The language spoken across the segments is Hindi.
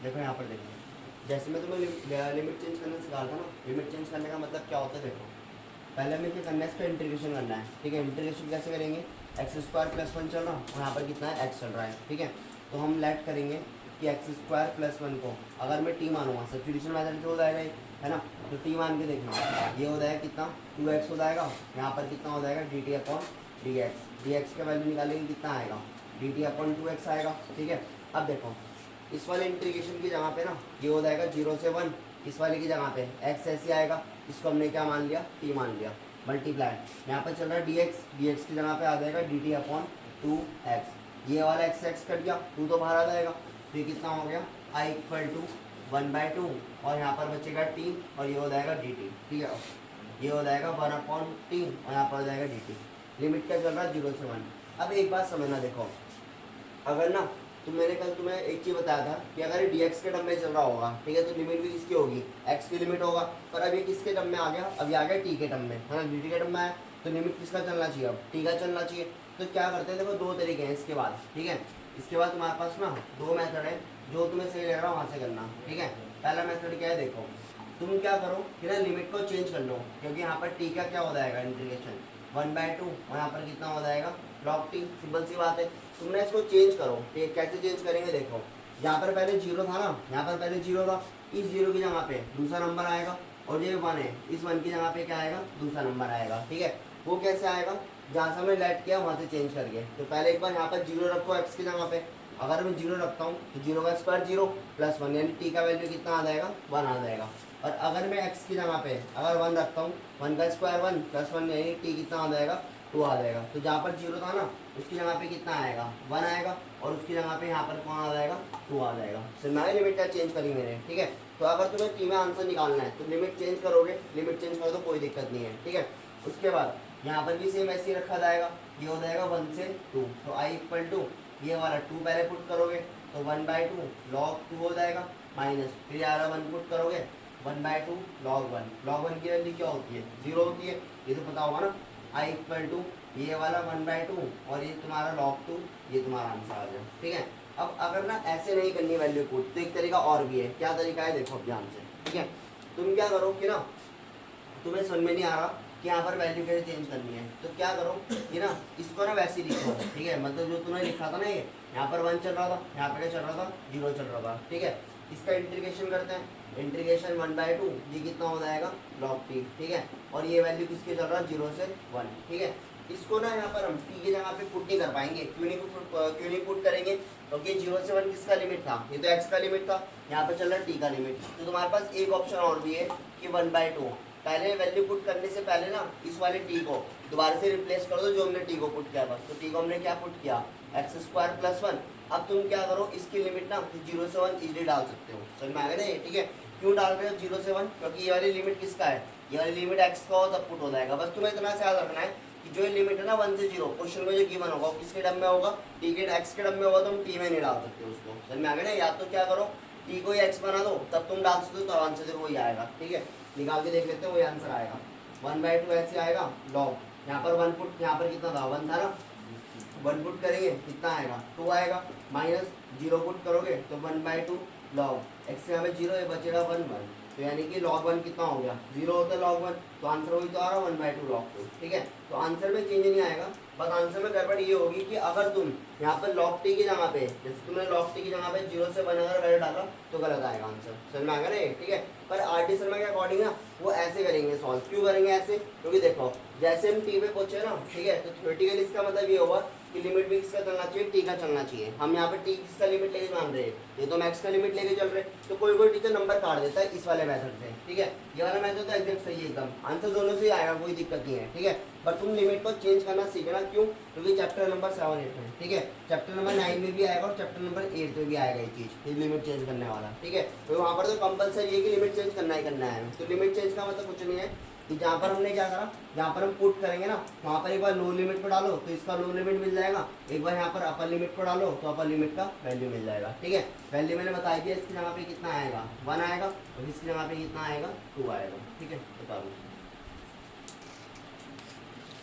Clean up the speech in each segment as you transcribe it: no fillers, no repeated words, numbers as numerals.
देखो यहाँ पर देखो, जैसे मैं तुम्हें लिमिट चेंज करना सिखा रहा था ना, लिमिट चेंज करने का मतलब क्या होता है देखो, पहले हमें क्या करना है, इसका इंटीग्रेशन करना है। ठीक है, इंटीग्रेशन कैसे करेंगे, एक्स स्क्वायर प्लस वन चल रहा और यहाँ पर कितना है एक्स चल रहा है। ठीक है, तो हम लेट करेंगे कि एक्स स्क्वायर प्लस वन को अगर मैं टी मानूंगा, सब्स्टिट्यूशन मेथड से हो जाएगा ये, है ना। तो टी मान के देखना, ये हो जाएगा कितना, 2x हो जाएगा, यहाँ पर कितना हो जाएगा D T upon D x, D x का वैल्यू निकालेंगे कितना आएगा, डी टी अपॉन 2x आएगा। ठीक है, अब देखो इस वाले इंटीग्रेशन की जगह पे ना ये हो जाएगा 0 से 1, इस वाले की जगह पे x ऐसे आएगा, इसको हमने क्या मान लिया, t मान लिया, मल्टीप्लाई यहाँ पर चल रहा है dx, dx की जगह पे आ जाएगा dt अपॉन 2x, ये वाला x x कट गया, 2 तो बाहर आ जाएगा, तो ये कितना हो गया i इक्वल टू 1/2, और यहाँ पर बचेगा t और ये हो जाएगा dt। ठीक है, ये हो जाएगा 1/t और यहाँ पर हो जाएगा dt। लिमिट क्या चल रहा है 0 से 1। अब एक बात समझना, देखो अगर ना, तो मैंने कल तुम्हें एक चीज़ बताया था कि अगर ये dx के टर्म में चल रहा होगा, ठीक है, तो लिमिट भी किसकी होगी, x की लिमिट होगा। पर अब ये किसके टर्म में आ गया, अभी आ गया t के टर्म में, है ना, dt के टर्म में आया, तो लिमिट किसका चलना चाहिए, अब t का चलना चाहिए। तो क्या करते हैं, देखो दो तरीके हैं इसके बाद। ठीक है, इसके बाद तुम्हारे पास ना दो मेथड है, जो तुम्हें सही लग रहा है वहाँ से करना। ठीक है, पहला मेथड क्या है, देखो तुम क्या करो कि ना लिमिट को चेंज कर लो, क्योंकि यहाँ पर t का क्या हो जाएगा इंटीग्रेशन 1/2 और यहाँ पर कितना हो जाएगा log t, सिंपल सी बात है। तुमने इसको चेंज करो, ठीक, कैसे चेंज करेंगे, देखो यहाँ पर पहले जीरो था ना, यहाँ पर पहले जीरो था, इस जीरो की जगह पे दूसरा नंबर आएगा, और ये 1 है, इस 1 की जगह पे क्या आएगा, दूसरा नंबर आएगा। ठीक है, वो कैसे आएगा, जहाँ से हमने लेट किया वहाँ से चेंज करके। तो पहले एक बार यहाँ पर जीरो रखो एक्स की जगह पे, अगर मैं जीरो रखता हूँ तो जीरो का स्क्वायर जीरो प्लस 1, यानी टी का वैल्यू कितना आ जाएगा, 1 आ जाएगा। और अगर मैं x की जगह पे अगर 1 रखता हूँ, 1 का स्क्वायर 1 प्लस 1, यानी t कितना आ जाएगा, 2 आ जाएगा। तो जहाँ पर जीरो था ना, उसकी जगह पे कितना आएगा, 1 आएगा, और उसकी जगह पे यहाँ पर कौन आ जाएगा, 2 आ जाएगा। सर मैंने लिमिट क्या चेंज करी मैंने। ठीक है, तो अगर तुम्हें t में आंसर निकालना है तो लिमिट चेंज करोगे, लिमिट चेंज करो तो कोई दिक्कत नहीं है। ठीक है, उसके बाद यहाँ पर भी सेम ऐसे ही रखा जाएगा, ये हो जाएगा 1 से 2, तो i इक्वल टू ये वाला 2 पहले पुट करोगे तो 1/2 log 2 हो जाएगा, माइनस फिर यार 1 पुट करोगे 1/2 log 1, log 1 की वैल्यू क्या होती है, 0 होती है, ये तो पता होगा ना। i इक्वल टू ये वाला 1/2 और ये तुम्हारा log 2, ये तुम्हारा आंसर आ जाए। ठीक है, अब अगर ना ऐसे नहीं करनी वैल्यू पुट, तो एक तरीका और भी है। क्या तरीका है, देखो ध्यान से। ठीक है, तुम क्या करो कि ना, तुम्हें समझ में नहीं आ रहा कि यहाँ पर वैल्यू कैसे चेंज करनी है, तो क्या करो कि ना इसको ना वैसे ही लिखो। ठीक है, मतलब जो तुमने लिखा था ना, ये यहाँ पर 1 चल रहा था, यहाँ पर क्या चल रहा था, 0 चल रहा था। ठीक है, इसका इंटीग्रेशन करते हैं, इंटीग्रेशन 1/2, ये कितना हो जाएगा log t। ठीक है, और ये वैल्यू किसके चल रहा है, 0 से 1। ठीक है, इसको ना यहाँ पर हम t की जगह पे पुट नहीं कर पाएंगे, क्यों नहीं पुट करेंगे, क्योंकि 0 से 1 किसका लिमिट था, ये तो x का लिमिट था, यहाँ पे चल रहा है t का लिमिट। तो तुम्हारे पास एक ऑप्शन और भी है कि 1/2, पहले वैल्यू पुट करने से पहले ना इस वाले t को दोबारा से रिप्लेस कर दो जो हमने t को पुट किया था। तो t को हमने क्या पुट किया, एक्स स्क्वायर प्लस 1। अब तुम क्या करो, इसकी लिमिट ना 0 से 1 इजीली डाल सकते हो, समझ में आ गया ना ये। ठीक है, क्यों डाल रहे हो 0 से 1, क्योंकि ये वाली लिमिट किसका है, ये वाली लिमिट x का हो तब पुट हो जाएगा। बस तुम्हें इतना से याद रखना है कि जो ये लिमिट है ना 1 से 0, क्वेश्चन में जो गिवन होगा किसके टर्म में होगा, t के x के टर्म में होगा, तो हम t में नहीं डाल सकते उसको, समझ में आ गया ना। या तो क्या करो, t को x बना दो, तब तुम डाल सकते हो, तो आंसर वही आएगा। ठीक है, निकाल के देख लेते हैं, वही आंसर आएगा 1/2 ऐसे आएगा लॉग, यहाँ पर 1 पुट, यहाँ पर कितना था 1 था ना, 1 पुट करेंगे कितना आएगा 2 आएगा, माइनस 0 पुट करोगे तो 1/2 लॉग एक्स यहाँ पे 0 है, बचेगा 1 1, तो यानी कि log 1 कितना हो गया 0 होता है log 1, तो आंसर वही तो आ रहा 1/2 log 2। ठीक है, तो आंसर में चेंज नहीं आएगा, बस आंसर में गड़बड़ ये होगी कि अगर तुम यहाँ पर log t की जगह पे, जैसे तुमने log t की जगह पे 0 से 1 अगर वैल्यू डाला तो गलत आएगा आंसर, समझ में आएगा ना। ठीक है, पर आर.डी. शर्मा के अकॉर्डिंग ना वो ऐसे करेंगे सॉल्व। क्यों करेंगे ऐसे, क्योंकि देखो जैसे हम टी पे पहुंचे ना, ठीक है, तो थ्योरेटिकली इसका मतलब ये होगा कि लिमिट भी किसका चलना चाहिए, टी का चलना चाहिए। हम यहाँ पे टी किसका लिमिट लेके मान रहे हैं, ये तो मैक्स का लिमिट लेके चल रहे हैं, तो कोई कोई टीचर नंबर काट देता है इस वाले मेथड से। ठीक है, ये वाला मेथड तो एग्जैक्ट सही है एकदम, आंसर दोनों से ही आएगा, कोई दिक्कत नहीं है। ठीक है, पर तुम लिमिट को चेंज करना सीखना, क्यों, क्योंकि चैप्टर नंबर 7 8 में, ठीक है, चैप्टर नंबर 9 में भी आएगा और चैप्टर नंबर 8 में भी आएगा ये चीज़, लिमिट चेंज करने वाला। ठीक है, तो वहाँ पर तो कंपलसरी है कि लिमिट चेंज करना ही करना है। तो लिमिट चेंज का मतलब कुछ नहीं है कि जहाँ पर हमने क्या करा, जहाँ पर हम पुट करेंगे ना, वहाँ पर एक बार लो लिमिट को डालो तो इसका लो लिमिट मिल जाएगा, एक बार यहाँ पर अपर लिमिट को डालो तो अपर लिमिट का वैल्यू मिल जाएगा। ठीक है, वैल्यू मैंने बता दिया, इसकी जगह पे कितना आएगा 1 आएगा, और इसकी जगह पे कितना आएगा 2 आएगा। ठीक है, बता दो,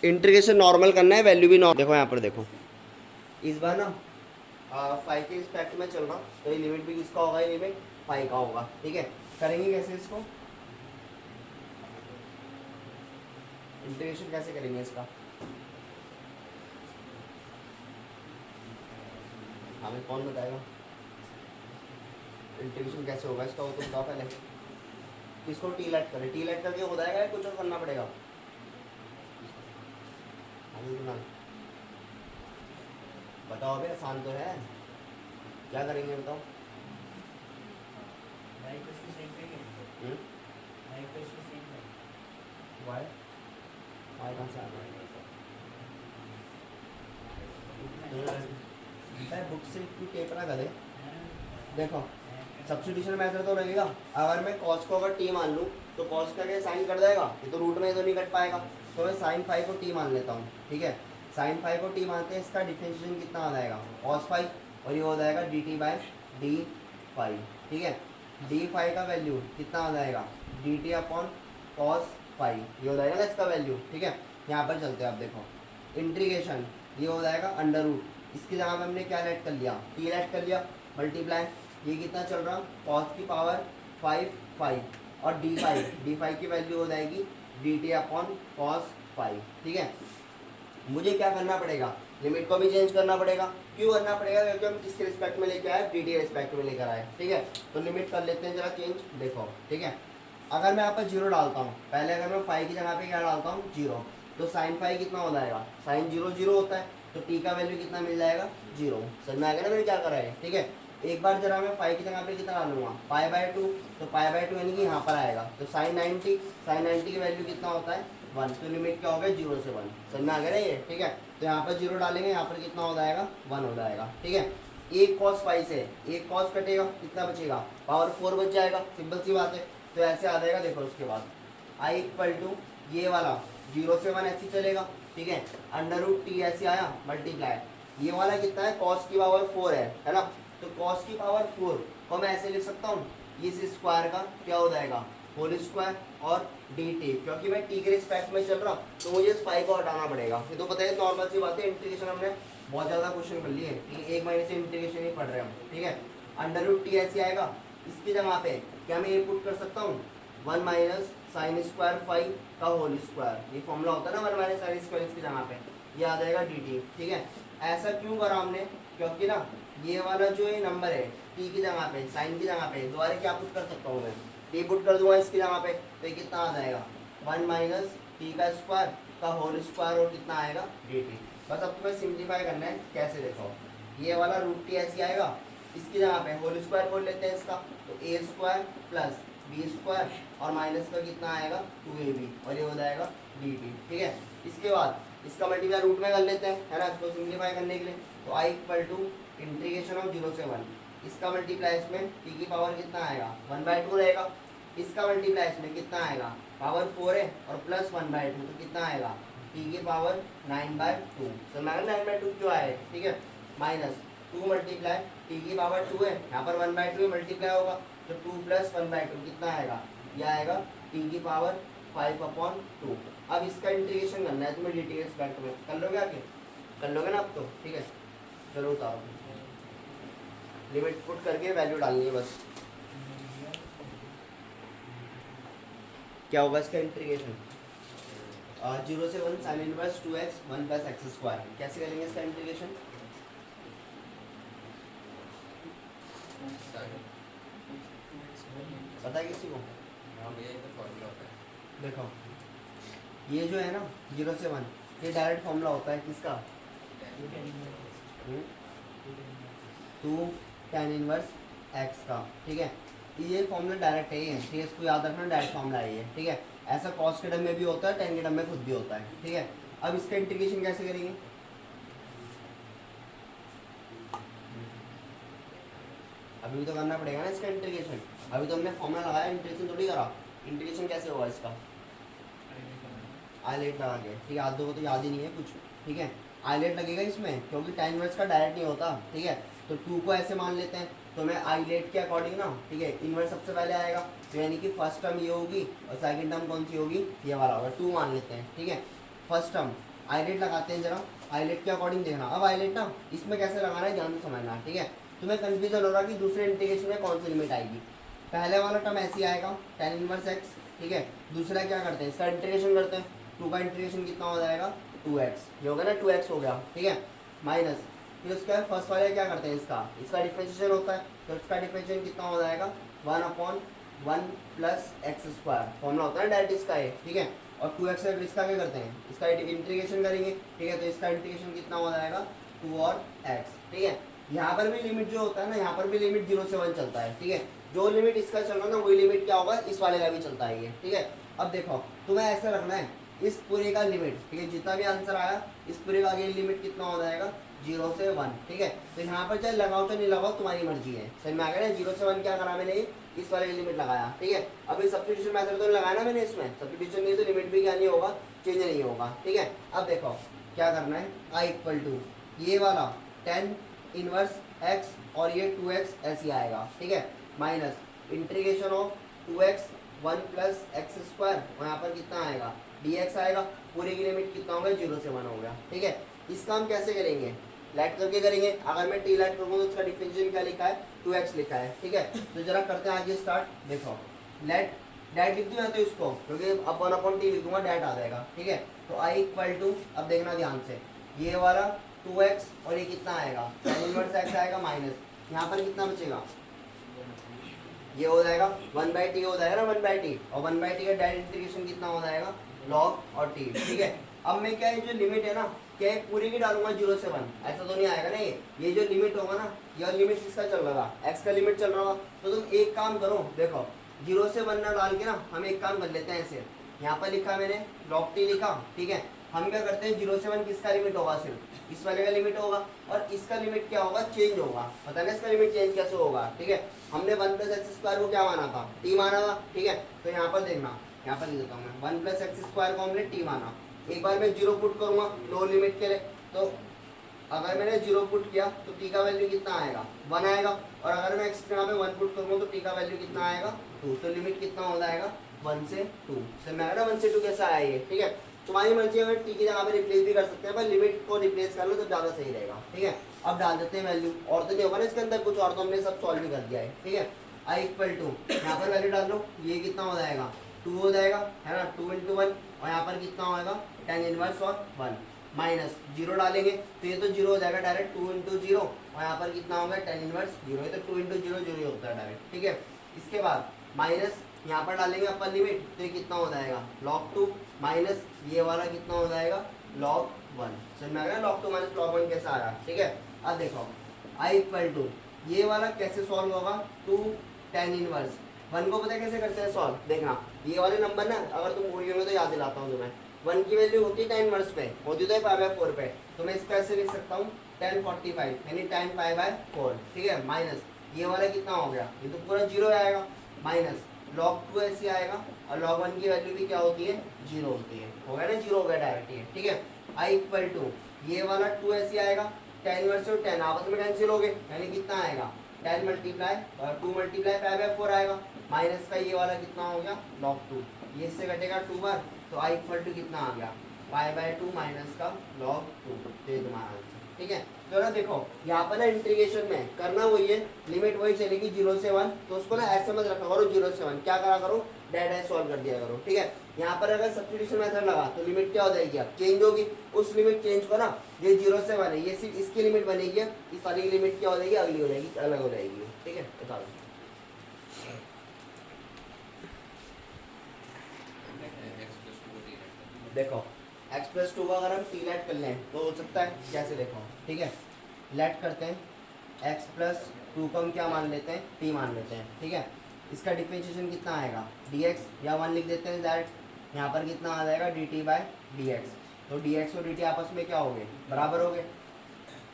इंटीग्रेशन नॉर्मल करना है, वैल्यू भी नॉर्मल। देखो यहाँ पर देखो, इस बार ना फाइव के रिस्पेक्ट में चल रहा हूँ, तो ये लिमिट भी किसका होगा, ये लिमिट फाइव का होगा। ठीक है, करेंगे कैसे इसको, इंटीग्रेशन कैसे करेंगे इसका, हमें कौन बताएगा इंटीग्रेशन कैसे होगा इसका, वो तो बताओ पहले। किसको टी लेट करें, टी लेट करके हो जाएगा या कुछ और करना पड़ेगा, बताओ अभी, आसान तो है, क्या करेंगे बताओ। वाई वाई कहाँ से आ गया, बुक से क्यों टेप ना करे। देखो सब्स्टिट्यूशन मेथड तो लगेगा, अगर मैं कॉस को अगर टी मान लूँ तो कॉस का क्या साइन कट जाएगा, ये तो रूट में तो नहीं कट पाएगा, तो मैं साइन फाइव को टी मान लेता हूँ। ठीक है, साइन फाइव को टी मानते हैं, इसका डिफरेंशिएशन कितना आ जाएगा कॉस फाइव, और ये हो जाएगा D T by D five. ठीक है, डी फाइव का वैल्यू कितना आ जाएगा, D T upon cos five, ये हो जाएगा ना इसका वैल्यू। ठीक है, यहाँ पर चलते हैं, आप देखो इंटीग्रेशन ये हो जाएगा अंडर रूट, इसकी जगह पे हमने क्या लेट कर लिया, टी लेट कर लिया, मल्टीप्लाई ये कितना चल रहा कॉस की पावर फाइव फाइव, और डी फाइव की वैल्यू हो जाएगी D T upon cos five. ठीक है, मुझे क्या करना पड़ेगा, लिमिट को भी चेंज करना पड़ेगा, क्यों करना पड़ेगा, क्योंकि हम किसके रिस्पेक्ट में लेके आए, डी टी रिस्पेक्ट में लेकर आए। ठीक है, तो लिमिट कर लेते हैं जरा चेंज, देखो। ठीक है, अगर मैं यहाँ पर जीरो डालता हूँ, पहले अगर मैं फाइव की जगह पे क्या डालता हूँ जीरो, तो साइन फाइव कितना हो जाएगा, साइन जीरो जीरो होता है, तो टी का वैल्यू कितना मिल जाएगा जीरो। समझ में आ गया ना मैंने क्या करा है। ठीक है, एक बार जरा मैं फाइव की जगह पे कितना डालूंगा पाई बाय टू, तो पाई बाय टू यानी कि यहाँ पर आएगा, तो साइन 90 की वैल्यू कितना होता है वन, तो लिमिट क्या होगा जीरो से वन। समझ में आ गया ना ये। ठीक है, तो यहाँ पर जीरो डालेंगे, यहाँ पर कितना हो जाएगा वन हो जाएगा। ठीक है, एक कॉस फाइव से एक कॉस कटेगा, कितना बचेगा पावर फोर बच जाएगा, सिंपल सी बात है। तो ऐसे आ जाएगा, देखो उसके बाद आई इक्वल टू ये वाला जीरो से वन ऐसे चलेगा। ठीक है, अंडर रूट टी ऐसे आया, मल्टीप्लाई ये वाला कितना है कॉस की पावर फोर है ना, तो कॉस की पावर फोर को मैं ऐसे लिख सकता हूँ, इस स्क्वायर का क्या हो जाएगा होल स्क्वायर और डी टी, क्योंकि मैं टी के रिस्पेक्ट में चल रहा हूँ तो मुझे इस फाइव को हटाना पड़ेगा। ये तो पता है नॉर्मल सी बात है, इंटीग्रेशन हमने बहुत ज़्यादा क्वेश्चन कर लिए, एक महीने से इंटीग्रेशन ही पढ़ रहे हम। ठीक है, अंडर रूट टी ऐसे आएगा, इसकी जगह पे क्या मैं ये पुट कर सकता हूँ one minus sine square five का होल स्क्वायर, ये फॉर्मूला होता है ना वन माइनस साइन स्क्वायर, इसकी जगह पे ये आ जाएगा डी टी। ठीक है, ऐसा क्यों करा हमने, क्योंकि ना ये वाला जो ये नंबर है टी की जगह पे साइन की जगह पे दोबारा क्या पुट कर सकता हूँ मैं, टी पुट कर दूंगा इसकी जगह पे, तो ये कितना आ जाएगा वन माइनस टी का स्क्वायर का होल स्क्वायर, और कितना आएगा डी टी। बस अब तुम्हें सिंप्लीफाई करना है, कैसे देखो, ये वाला रूट टी ऐसी आएगा, इसकी जगह पे होल स्क्वायर बोल लेते हैं इसका, तो ए स्क्वायर प्लस बी स्क्वायर और माइनस का कितना आएगा टू ए बी, और ये हो जाएगा डी टी। ठीक है, इसके बाद इसका मल्टीप्लाई रूट में कर लेते हैं, है ना, इसको सिंप्लीफाई करने के लिए, तो I equal to integration of zero से वन, इसका मल्टीप्लाई इसमें टी की पावर कितना आएगा वन बाई टू रहेगा, इसका मल्टीप्लाई इसमें कितना आएगा पावर फोर है और प्लस वन बाई टू, तो कितना आएगा टी की power nine by two. Sir nine by two क्यों आए, ठीक है, माइनस टू मल्टीप्लाई टी की पावर टू है, यहाँ पर वन बाई टू मल्टीप्लाई होगा, तो two plus one by two कितना आएगा, ये आएगा टी की पावर फाइव अपॉन टू। अब इसका इंटीग्रेशन करना है तुम्हें डी टी रिस्पेक्ट में, कर लोगे आके, कर लोगे ना अब तो। ठीक है, चलो उतारो, लिमिट पुट करके वैल्यू डालनी है बस। क्या होगा इसका इंटीग्रेशन, जीरो से one sine inverse two x one plus x square, कैसे करेंगे इसका इंटीग्रेशन, पता है किसी को, देखो ये जो है ना जीरो से वन, ये डायरेक्ट फॉर्मूला होता है किसका, टू टेन इनवर्स एक्स का। ठीक है, ये फॉर्मूला डायरेक्ट है, ठीक है, इसको याद रखना, डायरेक्ट फॉर्मूला है ये। ठीक है, ऐसा कॉस के टर्म में भी होता है, टेन के टर्म में खुद भी होता है। ठीक है, अब इसका इंटीग्रेशन कैसे करेंगे, अभी भी तो करना पड़ेगा ना इसका इंटीग्रेशन, अभी तो हमने फॉर्मूला लगाया, इंटीग्रेशन थोड़ी करा। इंटीग्रेशन कैसे होगा इसका, आईलेट लगा के, ठीक है, आधो को तो याद ही नहीं है कुछ। ठीक है, आईलेट लगेगा इसमें, क्योंकि टेन इनवर्स का डायरेक्ट नहीं होता। ठीक है, तो टू को ऐसे मान लेते हैं, तो मैं आईलेट के अकॉर्डिंग ना, ठीक है, इनवर्स सबसे पहले आएगा, तो यानी कि फर्स्ट टर्म ये होगी और सेकंड टर्म कौन सी होगी, ये वाला होगा, टू मान लेते हैं। ठीक है, फर्स्ट टर्म आईलेट लगाते हैं जरा, आईलेट के अकॉर्डिंग देखना। अब आईलेट ना इसमें कैसे लगाना है ध्यान से समझना, ठीक है। तुम्हें कंफ्यूजन हो रहा कि दूसरे इंटीग्रेशन में कौन सी लिमिट आएगी। पहले वाला टर्म ऐसे ही आएगा tan इनवर्स x, ठीक है। दूसरा क्या करते हैं, इसका इंटीग्रेशन करते हैं। 2 का इंटीग्रेशन कितना हो जाएगा 2x, ये होगा ना 2x हो गया, ठीक है। माइनस फिर उसके बाद फर्स्ट वाले क्या करते हैं, इसका डिफरेंशिएशन होता है, तो इसका डिफरेंशिएशन कितना हो जाएगा 1/1 प्लस एक्स स्क्वायर, फॉर्मूला होता है डायरेक्ट इसका है, ठीक है। और 2x है, इसका क्या करते हैं, इसका इंटीग्रेशन करेंगे, ठीक है। तो इसका इंटीग्रेशन कितना हो जाएगा 2 और x, ठीक है। यहाँ पर भी लिमिट जो होता है ना, यहाँ पर भी लिमिट 0 से 1 चलता है, ठीक है। जो लिमिट इसका चल रहा है ना वही लिमिट क्या होगा इस वाले का भी चलता है ये, ठीक है। अब देखो तुम्हें ऐसे रखना है इस पूरे का लिमिट, ठीक है। जितना भी आंसर आया इस पूरे का आगे लिमिट कितना हो जाएगा 0 से 1, ठीक है। तो यहाँ पर चाहे लगाओ चाहे नहीं लगाओ तुम्हारी मर्जी है, समझ में आ गया ना। 0 से 1 क्या करा मैंने, इस वाले की लिमिट लगाया, ठीक है। अभी सब्स्टिट्यूशन मेथड तो लगाया ना मैंने, इसमें सब्स्टिट्यूशन नहीं तो लिमिट भी क्या नहीं होगा, चेंज नहीं होगा, ठीक है। अब देखो क्या करना है, आई इक्वल टू ये वाला tan इनवर्स x और ये 2x ऐसे आएगा, ठीक है। Minus integration of 2x 1 plus x square, और यहाँ पर कितना आएगा dx आएगा, पूरी की लिमिट कितना होगा 0 से 1 हो गया, ठीक है। इसका हम कैसे करेंगे, लेट करके करेंगे। अगर मैं टी लेट करूँगा तो उसका डिफरेंशियल क्या लिखा है 2x लिखा है, ठीक है। तो जरा करते हैं आगे स्टार्ट। देखो लेट डैट लिख दूँ या तो इसको, क्योंकि अब 1/t लिख दूंगा डैट आ जाएगा, ठीक है। तो आई इक्वल टू, अब देखना ध्यान से, ये वाला 2x और ये कितना आएगा tan इनवर्स x आएगा, माइनस यहाँ पर कितना बचेगा, ये हो जाएगा 1/t हो जाएगा ना 1/t, और 1/t का डायरेक्ट इंटीग्रेशन कितना हो जाएगा log और t, ठीक है। अब मैं क्या है जो लिमिट है ना क्या है पूरी की डालूंगा 0 से 1, ऐसा तो नहीं आएगा ना। ये जो लिमिट होगा ना, यह लिमिट किसका चल रहा है x का लिमिट चल रहा होगा। तो तुम एक काम करो, देखो 0 से 1 ना डाल के ना हम एक काम कर लेते हैं, ऐसे यहाँ पर लिखा मैंने log t लिखा, ठीक है। हम क्या करते हैं 0 से 1 किसका लिमिट होगा, सिर्फ इस वाले का लिमिट होगा, और इसका लिमिट क्या होगा चेंज होगा, पता नहीं इसका लिमिट चेंज कैसे होगा, ठीक है। हमने 1 प्लस एक्स स्क्वायर को क्या माना था t माना था, ठीक है। तो यहाँ पर देखना, यहाँ पर लिख देता हूँ मैं 1 प्लस एक्स स्क्वायर को हमने t माना। एक बार मैं 0 पुट करूँगा लो लिमिट के लिए, तो अगर मैंने 0 पुट किया तो t का वैल्यू कितना आएगा 1 आएगा, और अगर मैं x के यहाँ पे 1 पुट करूँगा तो t का वैल्यू कितना आएगा 2, तो लिमिट कितना हो जाएगा 1 से 2 से। मैं 1 से 2 कैसा आया ये, ठीक है। तुम्हारी मर्जी, अगर टी की जगह पे रिप्लेस भी कर सकते हैं, पर लिमिट को रिप्लेस कर लो तो ज़्यादा सही रहेगा, ठीक है। अब डाल देते हैं वैल्यू, और तो नहीं होगा ना इसके अंदर कुछ, और तो हमने सब सॉल्व भी कर दिया है, ठीक है। आई इक्वल टू यहाँ पर वैल्यू डाल लो, ये कितना हो जाएगा 2 हो जाएगा, है ना, 2 × 1, और यहाँ पर कितना होगा tan इनवर्स और 1, माइनस 0 डालेंगे तो ये तो 0 हो जाएगा डायरेक्ट 2 × 0, और यहाँ पर कितना होगा tan इनवर्स 0, ये तो 2 × 0 0 ही होता है डायरेक्ट, ठीक है। इसके बाद माइनस यहाँ पर डालेंगे अपर लिमिट, तो ये कितना हो जाएगा log 2, माइनस ये वाला कितना हो जाएगा log 1, समझ में आ गया log 2 माइनस log 1 कैसा आ रहा है, ठीक है। अब देखो आई इक्वल टू ये वाला कैसे सॉल्व होगा 2 tan इनवर्स 1 को पता है कैसे करते हैं सॉल्व, देखना ये वाले नंबर ना अगर तुम भूल गए तो याद दिलाता हूँ तुम्हें। 1 की वैल्यू होती है tan इनवर्स पे, होती तो है π/4 पे, तो मैं इसको ऐसे लिख सकता हूँ tan 45 यानी tan π/4, ठीक है। माइनस ये वाला कितना हो गया, ये तो पूरा 0 आएगा, माइनस log 2 ऐसे आएगा, और log 1 की वैल्यू भी क्या होती है 0 होती है, हो गया ना 0 हो गया डायरेक्ट ये, ठीक है। आई इक्वल टू ये वाला 2 ऐसे आएगा, tan इनवर्स और tan आपस में कैंसिल हो गए, यानी कितना आएगा tan मल्टीप्लाई 2 मल्टीप्लाई π/4 आएगा, माइनस का ये वाला कितना हो गया log 2, ये इससे घटेगा 2 बार, तो आई इक्वल टू कितना आ गया π/2 माइनस का log 2, ये तुम्हारा आंसर, ठीक है। तो ना देखो यहाँ पर ना इंटीग्रेशन में करना वही है, लिमिट वही चलेगी 0 से 1, तो उसको ना ऐसे मत रखा करो 0 से 1, क्या करा करो डायरेक्ट सॉल्व कर दिया करो, ठीक है। यहाँ पर अगर सब्स्टिट्यूशन मेथड लगा तो लिमिट क्या हो जाएगी अब चेंज होगी, उस लिमिट चेंज को ना ये 0 से 1 है, ये सिर्फ इसकी लिमिट बनेगी, इस वाली की लिमिट क्या हो जाएगी अगली हो जाएगी, अलग हो जाएगी, ठीक है। बता दो देखो x+2 का अगर हम t लेट कर लें तो हो सकता है जैसे देखो, ठीक है। लेट करते हैं x+2 को हम क्या मान लेते हैं t मान लेते हैं, ठीक है। इसका डिफरेंशिएशन कितना आएगा dx, या 1 लिख देते हैं डायरेक्ट, यहाँ पर कितना आ जाएगा dt/dx, तो dx और dt आपस में क्या हो गए बराबर हो गए।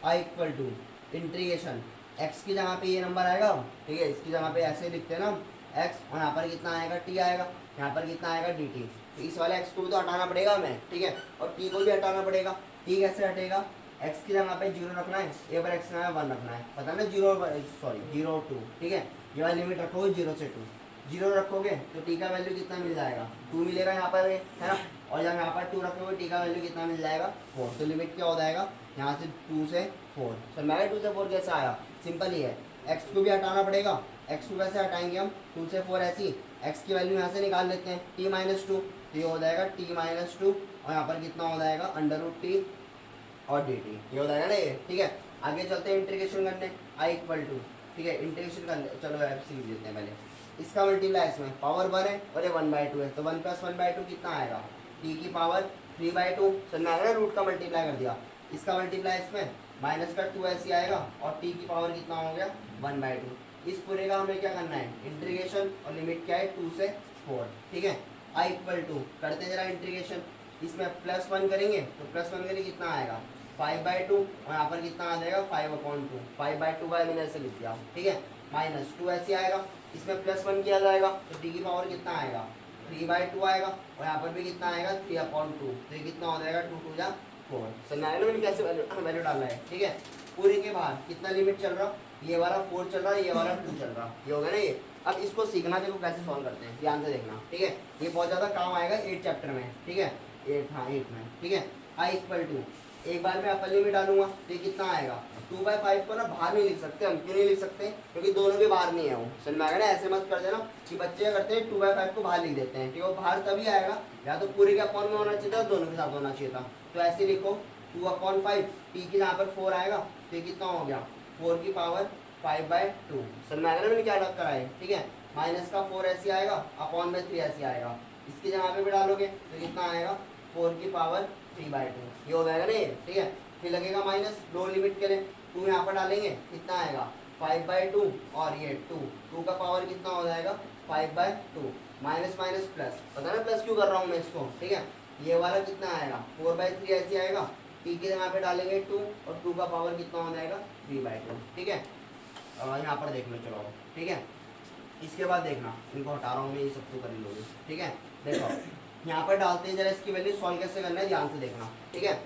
आई इक्वल टू इंटीग्रेशन x की जगह पे ये नंबर आएगा, ठीक है, इसकी जगह पे ऐसे लिखते हैं ना x, और यहाँ पर कितना आएगा t आएगा, यहाँ पर कितना आएगा dt, तो इस वाले x को भी तो हटाना पड़ेगा हमें, ठीक है, और t को भी हटाना पड़ेगा। t कैसे हटेगा, x की जगह पे 0 रखना है, a पर x की जगह 1 रखना है, पता ना 0 2, ठीक है। ये वाली लिमिट रखोगे 0 से 2, 0 रखोगे तो t का वैल्यू कितना मिल जाएगा 2 मिलेगा यहाँ पर, है ना, और जब यहाँ पर 2 रखोगे टी का वैल्यू कितना मिल जाएगा 4। तो लिमिट क्या हो जाएगा यहाँ से 2 से 4। सर मैं 2 से 4 कैसे आया, सिंपल ही है, एक्स को भी हटाना पड़ेगा, एक्स को कैसे हटाएंगे हम 2 से 4 ऐसी, एक्स की वैल्यू यहाँ से निकाल लेते हैं t-2, तो ये हो जाएगा t-2 और यहाँ पर कितना हो जाएगा √t और dt, ये हो जाएगा ना ये। ठीक है, आगे चलते हैं इंटीग्रेशन करने, i = ठीक है इंटीग्रेशन कर ले, चलो ऐप से लिख देते हैं पहले, इसका मल्टीप्लाई इसमें पावर 1 है और ये 1/2 है, तो 1 + 1/2 कितना आएगा t की पावर 3/2। समझ में आएगा ना, रूट का मल्टीप्लाई कर दिया, इसका मल्टीप्लाई इसमें माइनस का 2 ऐसे आएगा और t की पावर कितना हो गया 1/2। इस पूरे का हमें क्या करना है इंटीग्रेशन, और लिमिट क्या है 2 से 4। ठीक है, i = करते जरा इंटीग्रेशन, इसमें +1 करेंगे तो +1 करेंगे कितना आएगा 5/2 और यहाँ पर कितना आ जाएगा 5/2, 5/2 का मैंने ऐसे लिख दिया। ठीक है, -2 ऐसे आएगा, इसमें +1 किया जाएगा तो t की पावर कितना आएगा 3/2 आएगा और यहाँ पर भी कितना आएगा 3/2, तो ये कितना हो जाएगा 2 × 2 = 4। समझ आएगा मैंने कैसे वैल्यू डालना है। ठीक है, पूरे के बाद कितना लिमिट चल रहा, ये वाला 4 चल रहा है, ये वाला 2 चल रहा, ये होगा ना ये। अब इसको सीखना देखो कैसे सॉल्व करते हैं, ध्यान से देखना। ठीक है, ये बहुत ज़्यादा काम आएगा 8 चैप्टर में। ठीक है, 8 में। ठीक है, i = एक बार में अपर लिमिट डालूंगा तो ये कितना आएगा 2/5 को ना बाहर नहीं लिख सकते हम, क्यों नहीं लिख सकते, क्योंकि दोनों के बाहर नहीं है वो। समझ में आएगा ना, ऐसे मत कर देना कि बच्चे क्या करते हैं 2/5 को बाहर लिख देते हैं, ठीक है, वो बाहर तभी आएगा या तो पूरे के अपॉन में होना चाहिए था, दोनों के साथ होना चाहिए था। तो ऐसे लिखो 2/5, t की जहाँ पर 4 आएगा तो ये कितना हो गया 4 की पावर 5/2। समझ में आएगा ना मैंने क्या अलग करा है। ठीक है, माइनस का 4 ऐसे आएगा, अपॉन में 3 ऐसे आएगा, इसकी जगह पे भी डालोगे तो कितना आएगा 4 की पावर 3/2, ये हो जाएगा ना ये। ठीक है, फिर लगेगा माइनस, दो लिमिट के लिए 2 यहाँ पर डालेंगे कितना आएगा 5/2 और ये 2 का पावर कितना हो जाएगा 5/2, माइनस माइनस प्लस, पता ना प्लस क्यों कर रहा हूँ मैं इसको। ठीक है, ये वाला कितना आएगा 4/3 ऐसे आएगा, t के यहाँ पे डालेंगे 2 और 2 का पावर कितना हो जाएगा 3/2। ठीक है, यहाँ पर देख लो चलो। ठीक है, इसके बाद देखना, इनको हटा रहा हूँ मैं, ये सब तो कर ही लोगे। ठीक है, देखो यहाँ पर डालते हैं जरा, इसकी वैल्यू सॉल्व कैसे करना है ध्यान से देखना। ठीक है,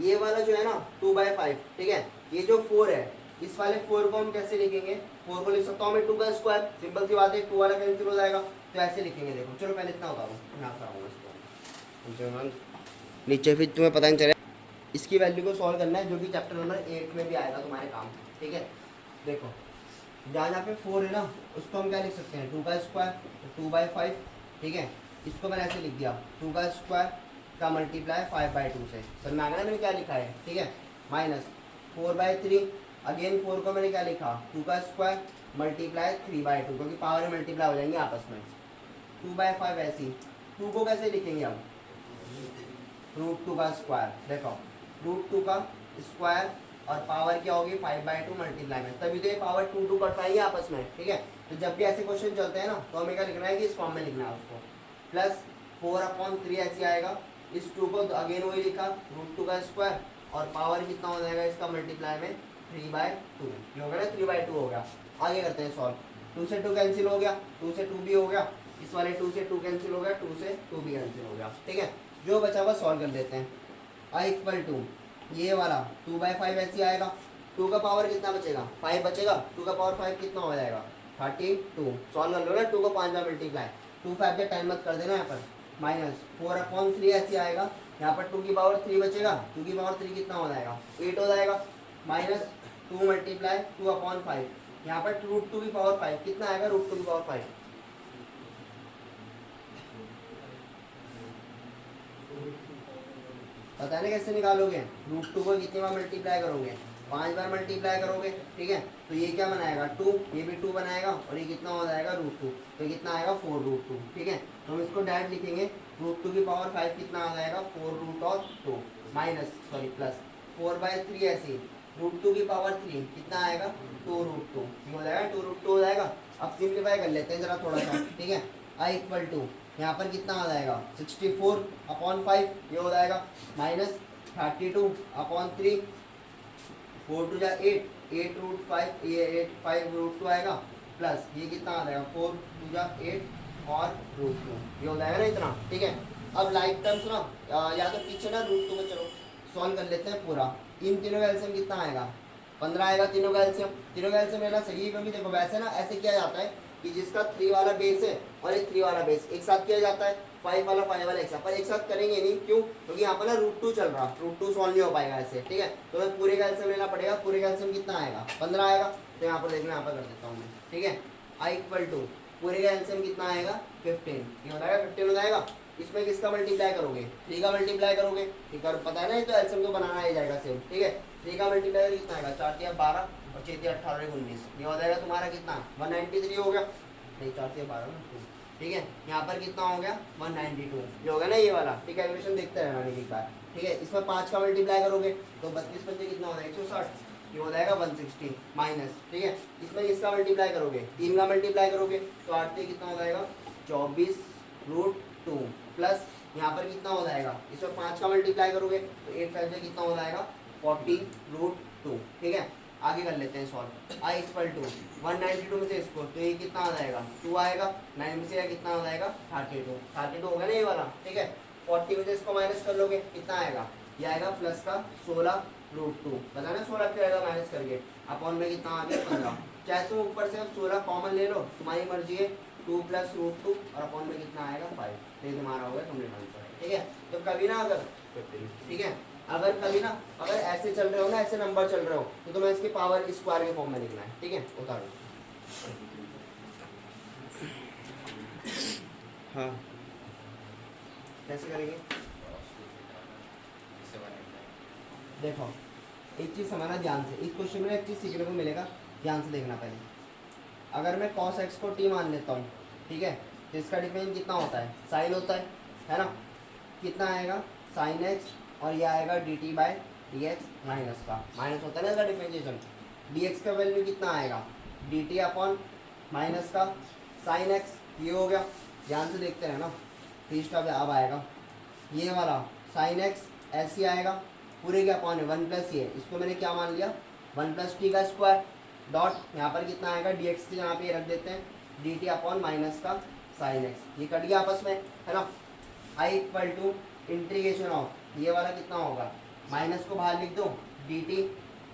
ये वाला जो है ना 2/5, ठीक है, ये जो 4 है इस वाले 4 को हम कैसे लिखेंगे, 4 को लिख सकता हूँ मैं 2 का स्क्वायर, सिंपल सी बात है, 2 वाला कैंसिल हो जाएगा, तो ऐसे लिखेंगे। देखो चलो पहले इतना उतारो, यहाँ पर आऊँगा इसको नीचे, फिर तुम्हें पता नहीं चले। इसकी वैल्यू को सॉल्व करना है जो कि चैप्टर नंबर 8 में भी आएगा तुम्हारे काम। ठीक है, देखो जहाँ जहाँ पे 4 है ना उसको हम क्या लिख सकते हैं 2 का स्क्वायर, 2/5। ठीक है, इसको मैंने ऐसे लिख दिया 2 का स्क्वायर का मल्टीप्लाई 5/2 से। सर मैं मैंने क्या लिखा है। ठीक है, माइनस 4/3, अगेन 4 को मैंने क्या लिखा 2 का स्क्वायर मल्टीप्लाई 3/2, क्योंकि पावर मल्टीप्लाई हो जाएंगे आपस में। 2/5 ऐसी, 2 को कैसे लिखेंगे हम √2 का स्क्वायर, देखो √2 का स्क्वायर और पावर क्या होगी 5/2 मल्टीप्लाई में, तभी तो ये पावर 2 कट पाएंगे आपस में। ठीक है, तो जब भी ऐसे क्वेश्चन चलते हैं ना तो हमें क्या लिखना है कि इस फॉर्म में लिखना है उसको, प्लस 4/3 ऐसे आएगा, इस 2 को अगेन वही लिखा √2 का स्क्वायर और पावर कितना हो जाएगा इसका मल्टीप्लाई में 3/2, ये होगा ना 3/2 हो गया। आगे करते हैं सॉल्व, 2 से 2 कैंसिल हो गया, 2 से 2 भी हो गया, इस वाले 2 से 2 कैंसिल हो गया, 2 से 2 भी कैंसिल हो गया। ठीक है, जो बचा हुआ सॉल्व कर देते हैं। i = ये वाला 2/5 ऐसे आएगा, 2 का पावर कितना बचेगा 5 बचेगा, 2 का पावर 5 कितना हो जाएगा 32। सॉल्व कर लो ना, 2 को 5 बार मल्टीप्लाई, 2 5 से 10 मत कर देना यहाँ पर, माइनस 4/3 ऐसे आएगा, यहाँ पर 2 की पावर 3 बचेगा, 2 की पावर 3 कितना हो जाएगा 8 हो जाएगा, माइनस 2 मल्टीप्लाई 2/5, यहाँ पर √2 की पावर 5 कितना आएगा √2 की पावर 5, पता नहीं कैसे निकालोगे, √2 को कितनी बार मल्टीप्लाई करोगे 5 बार मल्टीप्लाई करोगे। ठीक है, तो ये क्या बनाएगा 2, ये भी 2 बनाएगा और ये कितना हो जाएगा √2, तो कितना आएगा 4√2। ठीक है, तो हम इसको डायरेक्ट लिखेंगे √2 की पावर 5 कितना आ जाएगा 4√2 माइनस सॉरी प्लस 4/3 ऐसी, √2 की पावर 3 कितना आएगा 2√2, ये हो जाएगा 2√2 हो जाएगा। अब सिंप्लीफाई कर लेते हैं जरा थोड़ा सा। ठीक है, i = यहाँ पर कितना आ जाएगा 64/5, ये हो जाएगा, माइनस 32/3, 4 2 8, 8√5, ये 5√2 आएगा, प्लस ये कितना आ जाएगा 4 2 8 और √2, ये हो जाएगा ना इतना। ठीक है, अब लाइक टर्म्स ना या तो पीछे ना √2 को चलो सॉल्व कर लेते हैं पूरा। इन तीनों का एलसीएम कितना आएगा 15 आएगा, तीनों का एलसीएम लेना सही है, क्योंकि देखो वैसे ना ऐसे किया जाता है कि जिसका 3 वाला बेस है और एक 3 वाला बेस एक साथ किया जाता है, 5 वाला एक साथ, पर एक साथ करेंगे नहीं, क्यों? क्योंकि यहाँ पर ना √2 चल रहा, √2 सॉल्व नहीं हो पाएगा ऐसे, ठीक है। तो मैं पूरे का एलसीएम लेना पड़ेगा, पूरे का एलसीएम कितना आएगा? 15 आएगा। तो यहाँ पर देखना, यहाँ पर कर देता हूँ मैं, ठीक है। आई इक्वल टू पूरे का एलसीएम कितना आएगा? 15, ये हो जाएगा 15 हो जाएगा। इसमें किसका मल्टीप्लाई करोगे? 3 का मल्टीप्लाई करोगे, ठीक है, पता है ना, ये तो एलसीएम तो बनाना ही जाएगा सेम, ठीक है। 3 का मल्टीप्लाई कितना आएगा? 4 3 12 और 6 3 18 19, ये हो जाएगा तुम्हारा कितना? 193 हो गया, नहीं 4 3 12, ठीक है। यहाँ पर कितना हो गया? 192, ये होगा ना ये वाला, ठीक है। कैलकुलेशन देखते रहना एक बार, ठीक है। इसमें 5 का मल्टीप्लाई करोगे तो 32 बच्चे कितना हो जाएगा? 160, ये हो जाएगा 160 माइनस, ठीक है। इसमें इसका मल्टीप्लाई करोगे, 3 का मल्टीप्लाई करोगे तो 8 से कितना हो जाएगा? 24√2 प्लस यहाँ पर कितना हो जाएगा? इसमें 5 का मल्टीप्लाई करोगे तो 8 5 से कितना हो जाएगा? 40√2, ठीक है। आगे कर लेते हैं सॉल्व। आई इक्वल टू 192 में से इसको, तो ये कितना आ जाएगा? 2 आएगा, 9 में से कितना हो जाएगा? 32 होगा ना ये वाला, ठीक है। 40 में से इसको माइनस कर लोगे, कितना आएगा? ये आएगा प्लस का 16√2, पता ना 16 क्या आएगा माइनस करके, अपॉन में कितना आ गया? 15। चाहे तुम ऊपर से अब 16 कॉमन ले लो, तुम्हारी मर्जी है, 2 + √2 और अपॉन में कितना आएगा? 5। तो ये तुम्हारा होगा कंप्लीट आंसर, ठीक है। तो कभी ना अगर, ठीक है, अगर कभी ना अगर ऐसे चल रहे हो ना, ऐसे नंबर चल रहे हो, तो तुम्हें इसकी पावर स्क्वायर के फॉर्म में लिखना है, ठीक है। उतारो, हाँ कैसे करेंगे? देखो एक चीज़ समझना ध्यान से, इस क्वेश्चन में एक चीज़ सीखने को मिलेगा, ध्यान से देखना पहले। अगर मैं cos x को t मान लेता हूँ, ठीक है, तो इसका डिफरेंस कितना होता है? साइन होता है ना। कितना आएगा? साइन x, और ये आएगा dt/dx माइनस का, माइनस होता है ना इसका डिफरेंशिएशन। dx का वैल्यू कितना आएगा? dt अपॉन माइनस का साइन x, ये हो गया। ध्यान से देखते हैं ना, फिर का अब आएगा ये वाला साइन x ऐसे आएगा, पूरे क्या अपॉन है 1 प्लस ये, इसको मैंने क्या मान लिया? 1 + t का स्क्वायर डॉट यहाँ पर कितना आएगा? dx के यहाँ पे रख देते हैं, dt अपॉन माइनस का साइन x, ये कट गया आपस में, है ना। आई इक्वल टू इंटीग्रेशन ऑफ ये वाला कितना होगा? माइनस को बाहर लिख दो, dt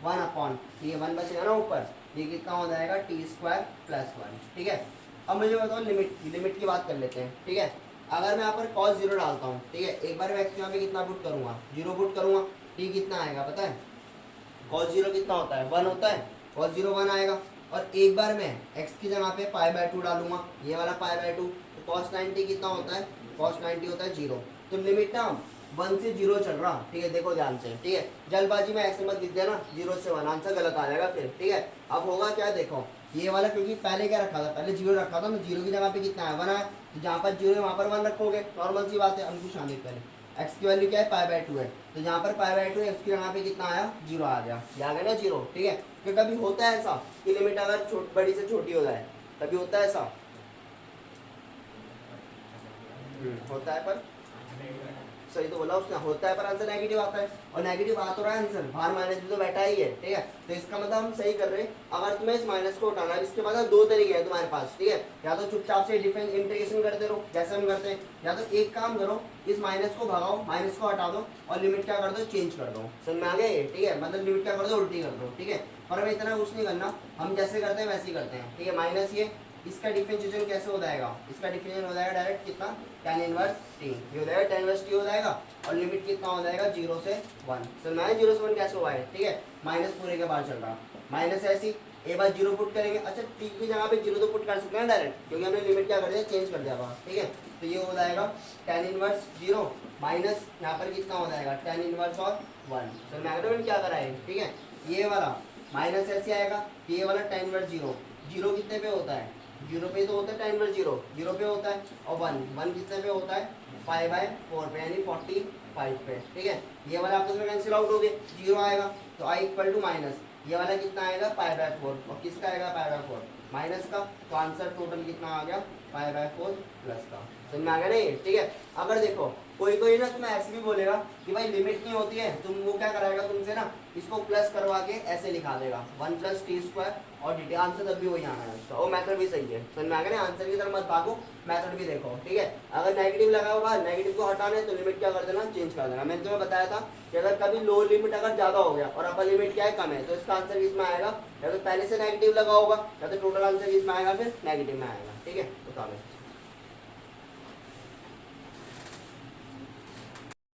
1 अपॉन ये 1 बचेगा ना ऊपर, ये कितना हो जाएगा? t² + 1, ठीक है। अब मुझे बताओ लिमिट की बात कर लेते हैं, ठीक है। अगर मैं यहाँ पर cos 0 डालता हूँ, ठीक है, एक बार मैं x यहाँ पे कितना पुट करूँगा? 0 पुट करूँगा, t कितना आएगा पता है? cos 0 कितना होता है? 1 होता है, cos 0 1 आएगा। और एक बार मैं x की जगह पे π/2 डालूंगा, ये वाला π/2, तो cos 90 कितना होता है? cos 90 होता है 0। तो लिमिट ना 1 से 0 चल रहा, ठीक है, देखो ध्यान से, ठीक है। जल्दबाजी में ऐसे मत लिख देना 0 से 1, आंसर गलत आ जाएगा फिर, ठीक है। अब होगा क्या? देखो ये वाला, क्योंकि पहले क्या रखा था? पहले 0 रखा था, तो 0 की जगह पे कितना है? 1 है, तो जहाँ पर 0 है वहाँ पर 1 रखोगे, नॉर्मल सी बात है। अंकुश आने पहले x की वैल्यू क्या है? π/2 है, तो जहाँ पर π/2 है उसकी जगह पे कितना आया? 0 आ गया, ये आ गया ना 0, ठीक है। तो कभी होता है ऐसा कि लिमिट अगर बड़ी से छोटी हो जाए, कभी होता है ऐसा, होता है, पर सही तो बोला उसने, होता है पर आंसर नेगेटिव आता है, और नेगेटिव आ तो रहा है आंसर, बाहर माइनस भी तो बैठा ही है, ठीक है। तो इसका मतलब हम सही कर रहे हैं। अगर तुम्हें इस माइनस को उठाना है, इसके बाद 2 तरीके हैं तुम्हारे पास, ठीक है। या तो चुपचाप से डिफरेंस इंटीग्रेशन करते रहो जैसे हम करते हैं, या तो एक काम करो, इस माइनस को भगाओ, माइनस को हटा दो और लिमिट क्या कर दो? चेंज कर दो। समझ में आ गया ये, ठीक है। मतलब लिमिट क्या कर दो? उल्टी कर दो, ठीक है। पर हमें इतना कुछ नहीं करना, हम जैसे करते हैं वैसे ही करते हैं, ठीक है। माइनस ये, इसका डिफरेंशिएशन कैसे हो जाएगा? इसका डिफरेंशिएशन हो जाएगा डायरेक्ट कितना? tan इनवर्स t, ये हो जाएगा tan इनवर्स t हो जाएगा, और लिमिट कितना हो जाएगा? 0 से 1। सर मैं 0 से 1 कैसे हुआ है? ठीक है, माइनस पूरे के बाद चल रहा, माइनस ऐसी एक बार 0 पुट करेंगे। अच्छा t की जगह पे 0 तो पुट कर सकते हैं डायरेक्ट, क्योंकि हमने लिमिट क्या कर दिया? चेंज कर दिया वहाँ, ठीक है। तो ये हो जाएगा tan इनवर्स 0 माइनस यहाँ पर कितना हो जाएगा? tan इनवर्स और 1। सर मैंने क्या करा है? ठीक है, ये वाला माइनस ऐसे आएगा, ये वाला tan इनवर्स 0, 0 कितने पे होता है? 0 पे तो होता है tan इनवर्स 0, 0 पे होता है, और 1 कितने पे होता है? π/4 पे, यानी 45 पे, ठीक है। ये वाला आपस में कैंसिल आउट हो गए, 0 आएगा, तो i इक्वल टू माइनस ये वाला कितना आएगा? π/4, और किसका आएगा? π/4 माइनस का, तो आंसर टोटल कितना आ गया? π/4 प्लस का। समझ में आ गया नहीं, ठीक है। अगर देखो कोई कोई ना तुम्हें ऐसे भी बोलेगा कि भाई लिमिट नहीं होती है, तुम वो क्या कराएगा तुमसे ना, इसको प्लस करवा के ऐसे लिखा देगा 1+t² और dt, आंसर तब भी वही आना है उसका, वो मेथड भी सही है। समझ में आ गया ना, आंसर की तरफ मत भागो, मेथड भी देखो, ठीक है। अगर नेगेटिव लगा होगा, नेगेटिव को हटाना है तो लिमिट क्या कर देना, चेंज कर देना। मैंने तुम्हें बताया था कि अगर कभी लो लिमिट अगर ज्यादा हो गया और अपर लिमिट क्या है, कम है, तो इसका आंसर किसमें आएगा, या तो पहले से नेगेटिव लगा होगा या तो टोटल आंसर किसमें आएगा, फिर नेगेटिव में आएगा, ठीक है। तो